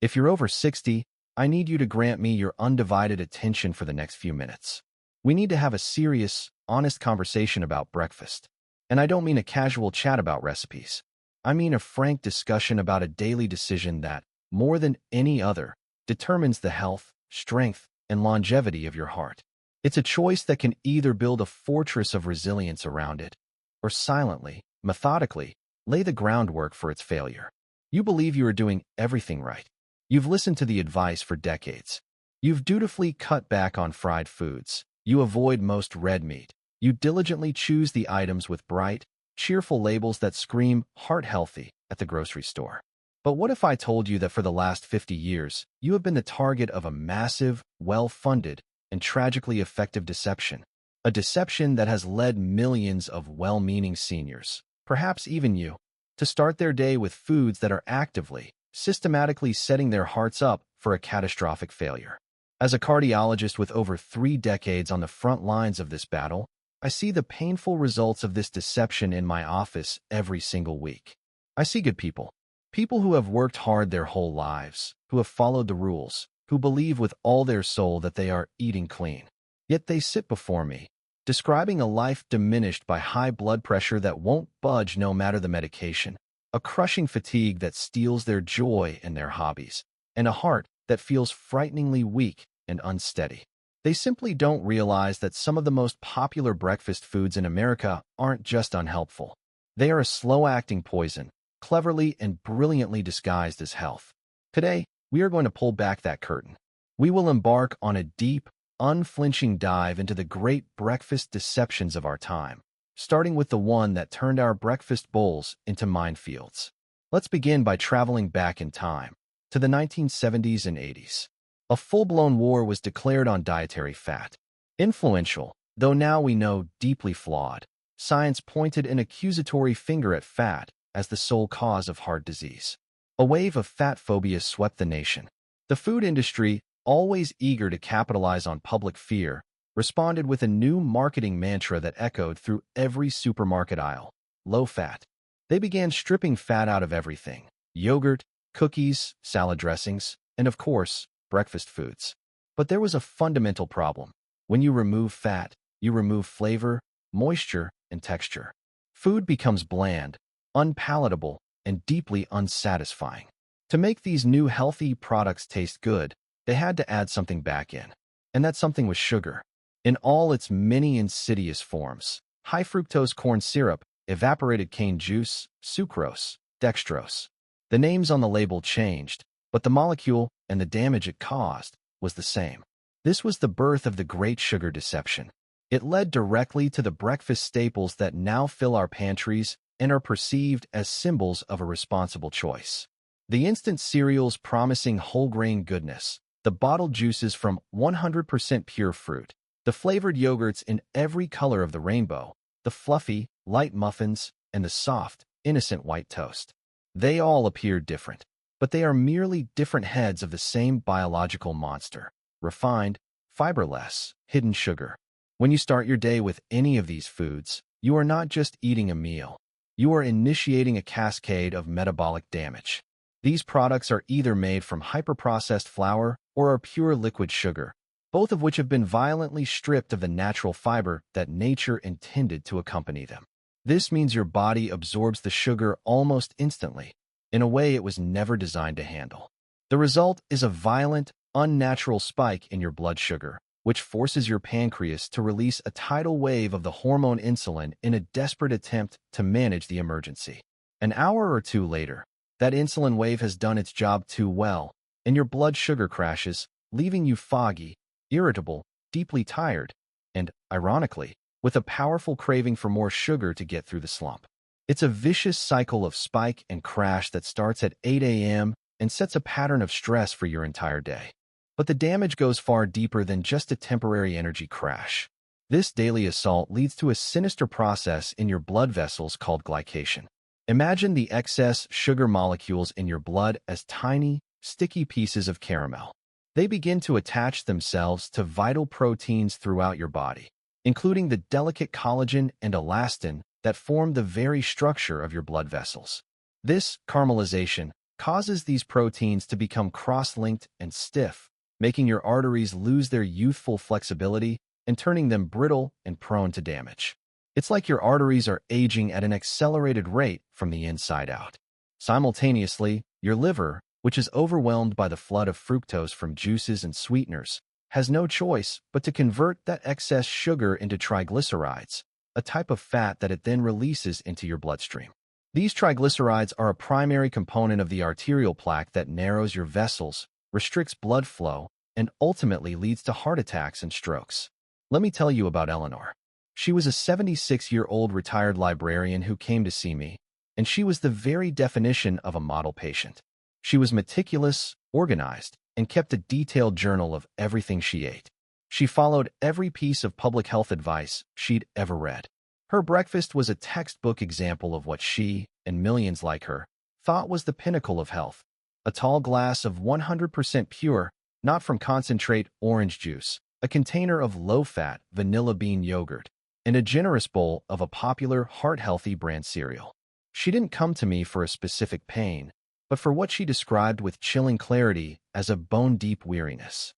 If you're over 60, I need you to grant me your undivided attention for the next few minutes. We need to have a serious, honest conversation about breakfast. And I don't mean a casual chat about recipes. I mean a frank discussion about a daily decision that, more than any other, determines the health, strength, and longevity of your heart. It's a choice that can either build a fortress of resilience around it, or silently, methodically, lay the groundwork for its failure. You believe you are doing everything right. You've listened to the advice for decades. You've dutifully cut back on fried foods. You avoid most red meat. You diligently choose the items with bright, cheerful labels that scream heart healthy at the grocery store. But what if I told you that for the last 50 years, you have been the target of a massive, well-funded, and tragically effective deception? A deception that has led millions of well-meaning seniors, perhaps even you, to start their day with foods that are actively, systematically setting their hearts up for a catastrophic failure. As a cardiologist with over 3 decades on the front lines of this battle, I see the painful results of this deception in my office every single week. I see good people. People who have worked hard their whole lives, who have followed the rules, who believe with all their soul that they are eating clean. Yet they sit before me, describing a life diminished by high blood pressure that won't budge no matter the medication, a crushing fatigue that steals their joy and their hobbies, and a heart that feels frighteningly weak and unsteady. They simply don't realize that some of the most popular breakfast foods in America aren't just unhelpful. They are a slow-acting poison, cleverly and brilliantly disguised as health. Today, we are going to pull back that curtain. We will embark on a deep, unflinching dive into the great breakfast deceptions of our time, starting with the one that turned our breakfast bowls into minefields. Let's begin by traveling back in time, to the 1970s and 80s. A full-blown war was declared on dietary fat. Influential, though now we know deeply flawed, science pointed an accusatory finger at fat as the sole cause of heart disease. A wave of fat phobia swept the nation. The food industry, always eager to capitalize on public fear, responded with a new marketing mantra that echoed through every supermarket aisle: low fat. They began stripping fat out of everything: yogurt, cookies, salad dressings, and of course, breakfast foods. But there was a fundamental problem. When you remove fat, you remove flavor, moisture, and texture. Food becomes bland, unpalatable, and deeply unsatisfying. To make these new healthy products taste good, they had to add something back in. And that something was sugar. In all its many insidious forms: high fructose corn syrup, evaporated cane juice, sucrose, dextrose. The names on the label changed, but the molecule and the damage it caused was the same. This was the birth of the great sugar deception. It led directly to the breakfast staples that now fill our pantries and are perceived as symbols of a responsible choice. The instant cereals promising whole-grain goodness, the bottled juices from 100% pure fruit, the flavored yogurts in every color of the rainbow, the fluffy, light muffins, and the soft, innocent white toast. They all appear different, but they are merely different heads of the same biological monster: refined, fiberless, hidden sugar. When you start your day with any of these foods, you are not just eating a meal. You are initiating a cascade of metabolic damage. These products are either made from hyper-processed flour or are pure liquid sugar, both of which have been violently stripped of the natural fiber that nature intended to accompany them. This means your body absorbs the sugar almost instantly, in a way it was never designed to handle. The result is a violent, unnatural spike in your blood sugar, which forces your pancreas to release a tidal wave of the hormone insulin in a desperate attempt to manage the emergency. An hour or two later, that insulin wave has done its job too well, and your blood sugar crashes, leaving you foggy, irritable, deeply tired, and, ironically, with a powerful craving for more sugar to get through the slump. It's a vicious cycle of spike and crash that starts at 8 a.m. and sets a pattern of stress for your entire day. But the damage goes far deeper than just a temporary energy crash. This daily assault leads to a sinister process in your blood vessels called glycation. Imagine the excess sugar molecules in your blood as tiny, sticky pieces of caramel. They begin to attach themselves to vital proteins throughout your body, including the delicate collagen and elastin that form the very structure of your blood vessels. This caramelization, causes these proteins to become cross-linked and stiff, making your arteries lose their youthful flexibility and turning them brittle and prone to damage. It's like your arteries are aging at an accelerated rate from the inside out. Simultaneously, your liver, which is overwhelmed by the flood of fructose from juices and sweeteners, has no choice but to convert that excess sugar into triglycerides, a type of fat that it then releases into your bloodstream. These triglycerides are a primary component of the arterial plaque that narrows your vessels, restricts blood flow, and ultimately leads to heart attacks and strokes. Let me tell you about Eleanor. She was a 76-year-old retired librarian who came to see me, and she was the very definition of a model patient. She was meticulous, organized, and kept a detailed journal of everything she ate. She followed every piece of public health advice she'd ever read. Her breakfast was a textbook example of what she, and millions like her, thought was the pinnacle of health. A tall glass of 100% pure, not from concentrate orange juice, a container of low-fat vanilla bean yogurt, and a generous bowl of a popular heart-healthy brand cereal. She didn't come to me for a specific pain, but for what she described with chilling clarity as a bone-deep weariness.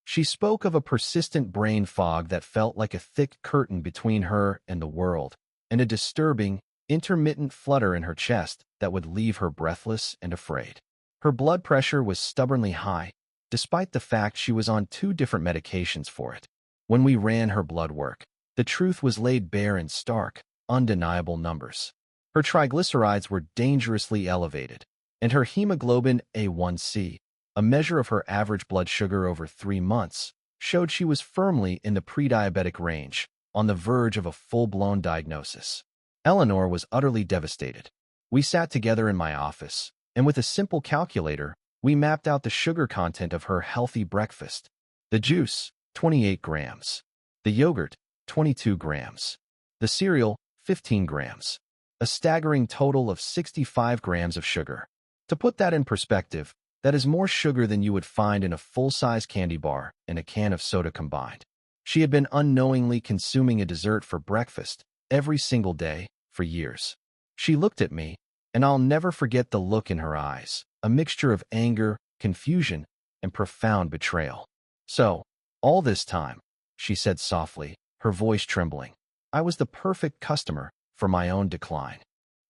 She spoke of a persistent brain fog that felt like a thick curtain between her and the world, and a disturbing, intermittent flutter in her chest that would leave her breathless and afraid. Her blood pressure was stubbornly high, despite the fact she was on 2 different medications for it. When we ran her blood work, the truth was laid bare in stark, undeniable numbers. Her triglycerides were dangerously elevated, and her hemoglobin A1C, a measure of her average blood sugar over 3 months, showed she was firmly in the pre-diabetic range, on the verge of a full-blown diagnosis. Eleanor was utterly devastated. We sat together in my office, and with a simple calculator, we mapped out the sugar content of her healthy breakfast. The juice, 28 grams. The yogurt, 22 grams. The cereal, 15 grams. A staggering total of 65 grams of sugar. To put that in perspective, that is more sugar than you would find in a full-size candy bar and a can of soda combined. She had been unknowingly consuming a dessert for breakfast every single day for years. She looked at me, and I'll never forget the look in her eyes, a mixture of anger, confusion, and profound betrayal. "So, all this time," she said softly, her voice trembling, "I was the perfect customer for my own decline."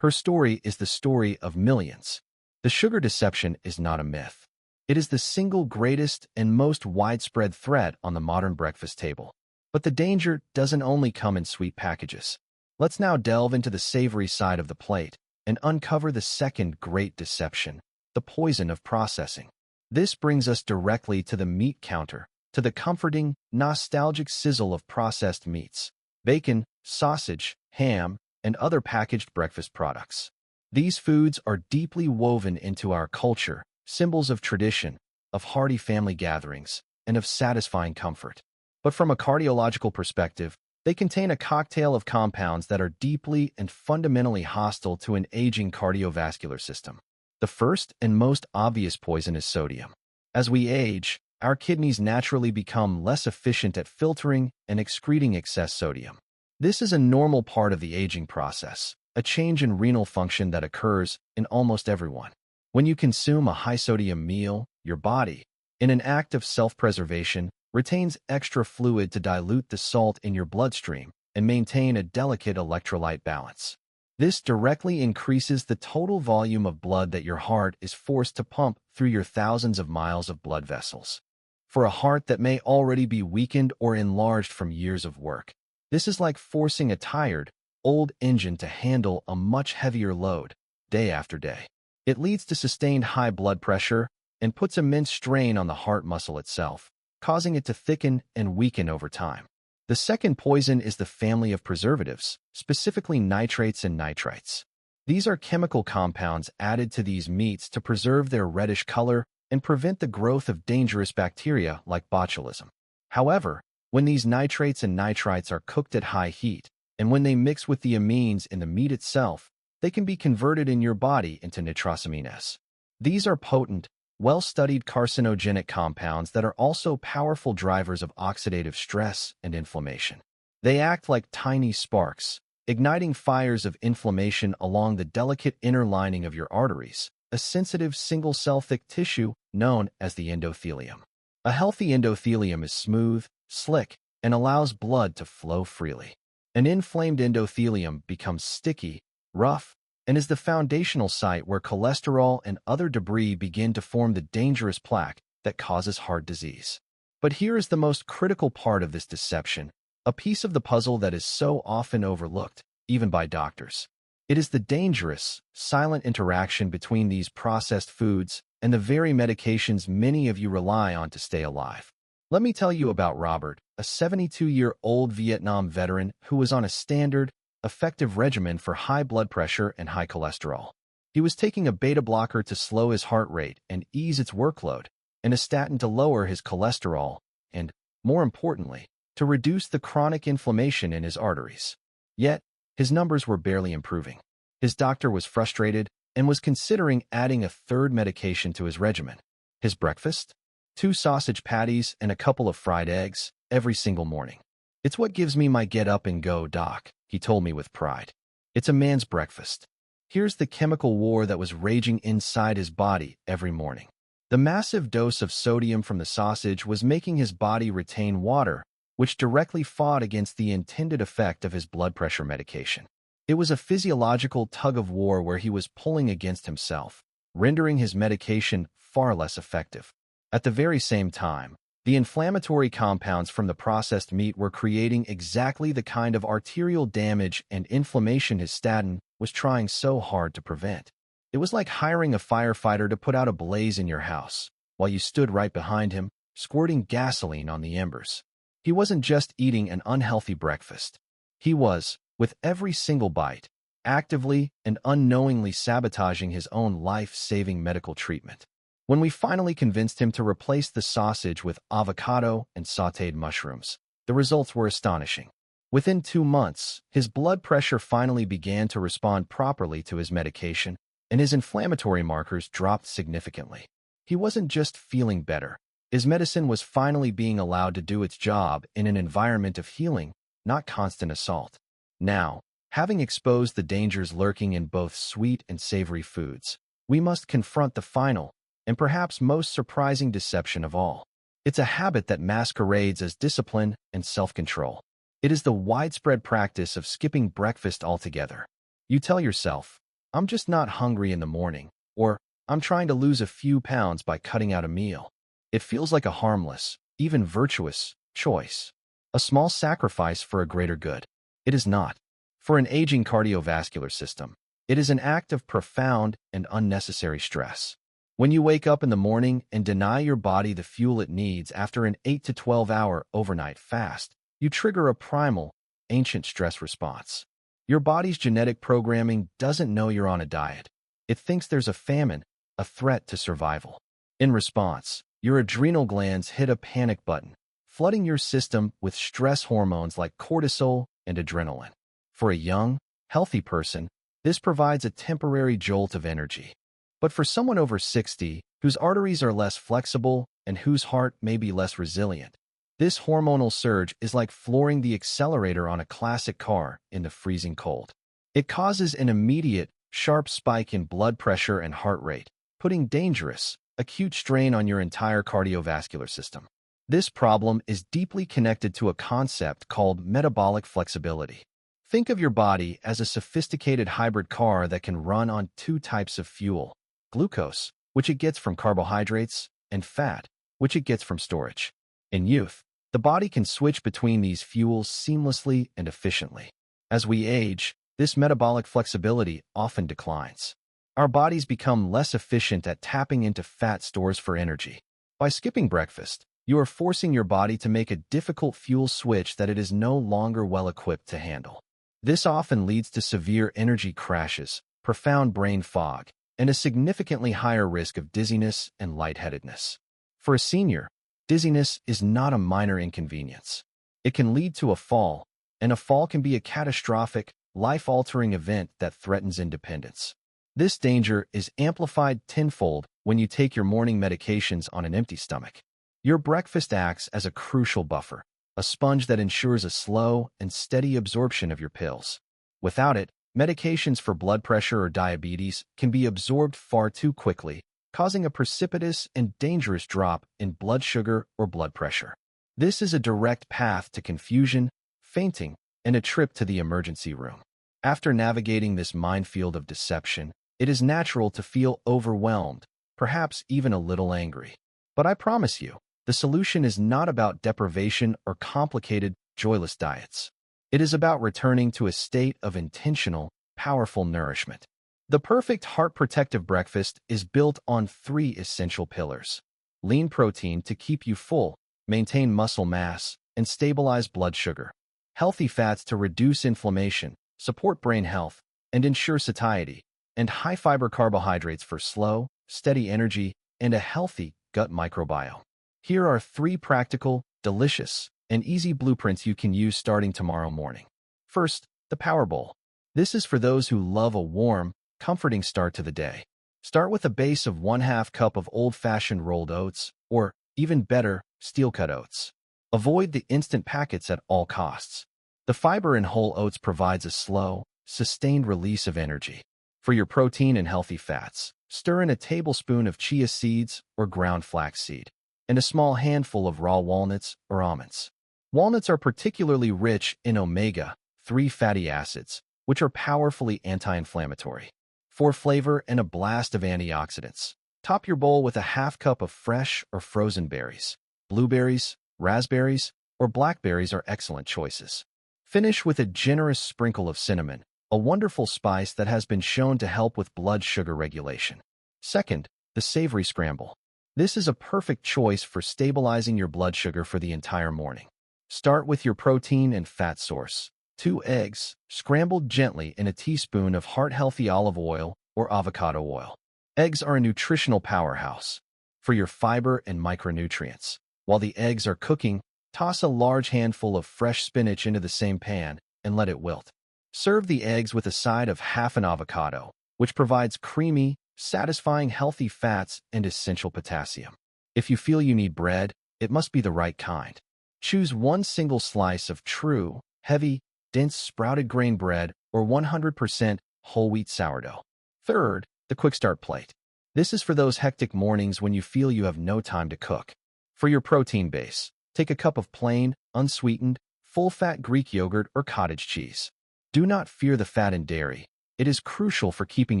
Her story is the story of millions. The sugar deception is not a myth. It is the single greatest and most widespread threat on the modern breakfast table. But the danger doesn't only come in sweet packages. Let's now delve into the savory side of the plate and uncover the second great deception, the poison of processing. This brings us directly to the meat counter, to the comforting, nostalgic sizzle of processed meats, bacon, sausage, ham, and other packaged breakfast products. These foods are deeply woven into our culture, symbols of tradition, of hearty family gatherings, and of satisfying comfort. But from a cardiological perspective, they contain a cocktail of compounds that are deeply and fundamentally hostile to an aging cardiovascular system. The first and most obvious poison is sodium. As we age, our kidneys naturally become less efficient at filtering and excreting excess sodium. This is a normal part of the aging process, a change in renal function that occurs in almost everyone. When you consume a high-sodium meal, your body, in an act of self-preservation, retains extra fluid to dilute the salt in your bloodstream and maintain a delicate electrolyte balance. This directly increases the total volume of blood that your heart is forced to pump through your thousands of miles of blood vessels. For a heart that may already be weakened or enlarged from years of work, this is like forcing a tired, old engine to handle a much heavier load, day after day. It leads to sustained high blood pressure and puts immense strain on the heart muscle itself, causing it to thicken and weaken over time. The second poison is the family of preservatives, specifically nitrates and nitrites. These are chemical compounds added to these meats to preserve their reddish color and prevent the growth of dangerous bacteria like botulism. However, when these nitrates and nitrites are cooked at high heat, and when they mix with the amines in the meat itself, they can be converted in your body into nitrosamine S. These are potent, well-studied carcinogenic compounds that are also powerful drivers of oxidative stress and inflammation. They act like tiny sparks, igniting fires of inflammation along the delicate inner lining of your arteries, a sensitive single-cell thick tissue known as the endothelium. A healthy endothelium is smooth, slick, and allows blood to flow freely. An inflamed endothelium becomes sticky, rough, and is the foundational site where cholesterol and other debris begin to form the dangerous plaque that causes heart disease. But here is the most critical part of this deception, a piece of the puzzle that is so often overlooked, even by doctors. It is the dangerous, silent interaction between these processed foods and the very medications many of you rely on to stay alive. Let me tell you about Robert, a 72-year-old Vietnam veteran who was on a standard, effective regimen for high blood pressure and high cholesterol. He was taking a beta blocker to slow his heart rate and ease its workload, and a statin to lower his cholesterol and, more importantly, to reduce the chronic inflammation in his arteries. Yet, his numbers were barely improving. His doctor was frustrated and was considering adding a third medication to his regimen. His breakfast? 2 sausage patties and a couple of fried eggs every single morning. "It's what gives me my get-up-and-go, doc," he told me with pride. It's a man's breakfast. Here's the chemical war that was raging inside his body every morning. The massive dose of sodium from the sausage was making his body retain water, which directly fought against the intended effect of his blood pressure medication. It was a physiological tug-of-war where he was pulling against himself, rendering his medication far less effective. At the very same time, the inflammatory compounds from the processed meat were creating exactly the kind of arterial damage and inflammation his statin was trying so hard to prevent. It was like hiring a firefighter to put out a blaze in your house, while you stood right behind him, squirting gasoline on the embers. He wasn't just eating an unhealthy breakfast. He was, with every single bite, actively and unknowingly sabotaging his own life-saving medical treatment. When we finally convinced him to replace the sausage with avocado and sautéed mushrooms, the results were astonishing. Within 2 months, his blood pressure finally began to respond properly to his medication, and his inflammatory markers dropped significantly. He wasn't just feeling better. His medicine was finally being allowed to do its job in an environment of healing, not constant assault. Now, having exposed the dangers lurking in both sweet and savory foods, we must confront the final, and perhaps most surprising deception of all. It's a habit that masquerades as discipline and self-control. It is the widespread practice of skipping breakfast altogether. You tell yourself, "I'm just not hungry in the morning," or "I'm trying to lose a few pounds by cutting out a meal." It feels like a harmless, even virtuous, choice. A small sacrifice for a greater good. It is not. For an aging cardiovascular system, it is an act of profound and unnecessary stress. When you wake up in the morning and deny your body the fuel it needs after an 8 to 12-hour overnight fast, you trigger a primal, ancient stress response. Your body's genetic programming doesn't know you're on a diet. It thinks there's a famine, a threat to survival. In response, your adrenal glands hit a panic button, flooding your system with stress hormones like cortisol and adrenaline. For a young, healthy person, this provides a temporary jolt of energy. But for someone over 60, whose arteries are less flexible and whose heart may be less resilient, this hormonal surge is like flooring the accelerator on a classic car in the freezing cold. It causes an immediate, sharp spike in blood pressure and heart rate, putting dangerous, acute strain on your entire cardiovascular system. This problem is deeply connected to a concept called metabolic flexibility. Think of your body as a sophisticated hybrid car that can run on 2 types of fuel: glucose, which it gets from carbohydrates, and fat, which it gets from storage. In youth, the body can switch between these fuels seamlessly and efficiently. As we age, this metabolic flexibility often declines. Our bodies become less efficient at tapping into fat stores for energy. By skipping breakfast, you are forcing your body to make a difficult fuel switch that it is no longer well-equipped to handle. This often leads to severe energy crashes, profound brain fog, and a significantly higher risk of dizziness and lightheadedness. For a senior, dizziness is not a minor inconvenience. It can lead to a fall, and a fall can be a catastrophic, life-altering event that threatens independence. This danger is amplified tenfold when you take your morning medications on an empty stomach. Your breakfast acts as a crucial buffer, a sponge that ensures a slow and steady absorption of your pills. Without it, Medications for blood pressure or diabetes can be absorbed far too quickly, causing a precipitous and dangerous drop in blood sugar or blood pressure. This is a direct path to confusion, fainting, and a trip to the emergency room. After navigating this minefield of deception, it is natural to feel overwhelmed, perhaps even a little angry. But I promise you, the solution is not about deprivation or complicated, joyless diets. It is about returning to a state of intentional, powerful nourishment. The perfect heart-protective breakfast is built on 3 essential pillars: lean protein to keep you full, maintain muscle mass, and stabilize blood sugar; healthy fats to reduce inflammation, support brain health, and ensure satiety; and high-fiber carbohydrates for slow, steady energy and a healthy gut microbiome. Here are 3 practical, delicious, and easy blueprints you can use starting tomorrow morning. First, the Power Bowl. This is for those who love a warm, comforting start to the day. Start with a base of 1/2 cup of old-fashioned rolled oats, or, even better, steel-cut oats. Avoid the instant packets at all costs. The fiber in whole oats provides a slow, sustained release of energy. For your protein and healthy fats, stir in a tablespoon of chia seeds or ground flaxseed, and a small handful of raw walnuts or almonds. Walnuts are particularly rich in omega-3 fatty acids, which are powerfully anti-inflammatory. For flavor and a blast of antioxidants, top your bowl with a 1/2 cup of fresh or frozen berries. Blueberries, raspberries, or blackberries are excellent choices. Finish with a generous sprinkle of cinnamon, a wonderful spice that has been shown to help with blood sugar regulation. Second, the savory scramble. This is a perfect choice for stabilizing your blood sugar for the entire morning. Start with your protein and fat source: 2 eggs, scrambled gently in a teaspoon of heart-healthy olive oil or avocado oil. Eggs are a nutritional powerhouse for your fiber and micronutrients. While the eggs are cooking, toss a large handful of fresh spinach into the same pan and let it wilt. Serve the eggs with a side of half an avocado, which provides creamy, satisfying healthy fats and essential potassium. If you feel you need bread, it must be the right kind. Choose 1 single slice of true, heavy, dense sprouted grain bread or 100% whole wheat sourdough. Third, the quick start plate. This is for those hectic mornings when you feel you have no time to cook. For your protein base, take a cup of plain, unsweetened, full-fat Greek yogurt or cottage cheese. Do not fear the fat in dairy. It is crucial for keeping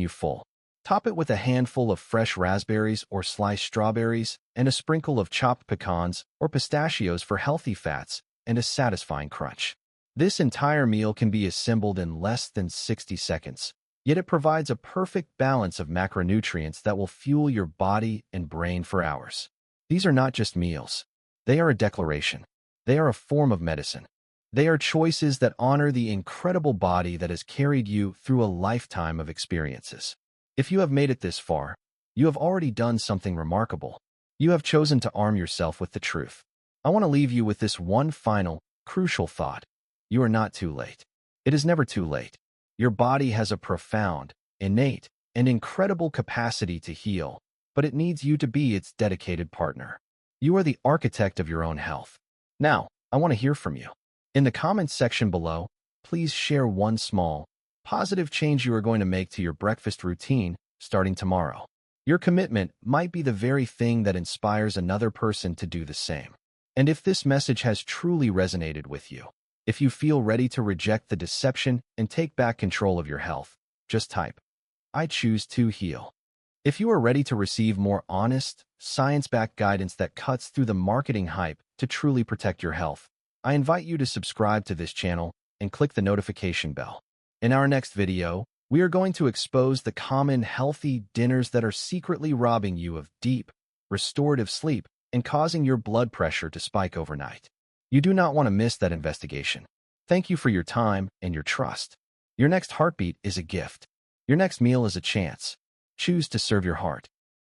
you full. Top it with a handful of fresh raspberries or sliced strawberries and a sprinkle of chopped pecans or pistachios for healthy fats and a satisfying crunch. This entire meal can be assembled in less than 60 seconds, yet it provides a perfect balance of macronutrients that will fuel your body and brain for hours. These are not just meals. They are a declaration. They are a form of medicine. They are choices that honor the incredible body that has carried you through a lifetime of experiences. If you have made it this far, you have already done something remarkable. You have chosen to arm yourself with the truth. I want to leave you with this one final, crucial thought. You are not too late. It is never too late. Your body has a profound, innate, and incredible capacity to heal, but it needs you to be its dedicated partner. You are the architect of your own health. Now, I want to hear from you. In the comments section below, please share one small, positive change you are going to make to your breakfast routine starting tomorrow. Your commitment might be the very thing that inspires another person to do the same. And if this message has truly resonated with you, if you feel ready to reject the deception and take back control of your health, just type, "I choose to heal." If you are ready to receive more honest, science-backed guidance that cuts through the marketing hype to truly protect your health, I invite you to subscribe to this channel and click the notification bell. In our next video, we are going to expose the common healthy dinners that are secretly robbing you of deep, restorative sleep and causing your blood pressure to spike overnight. You do not want to miss that investigation. Thank you for your time and your trust. Your next heartbeat is a gift. Your next meal is a chance. Choose to serve your heart.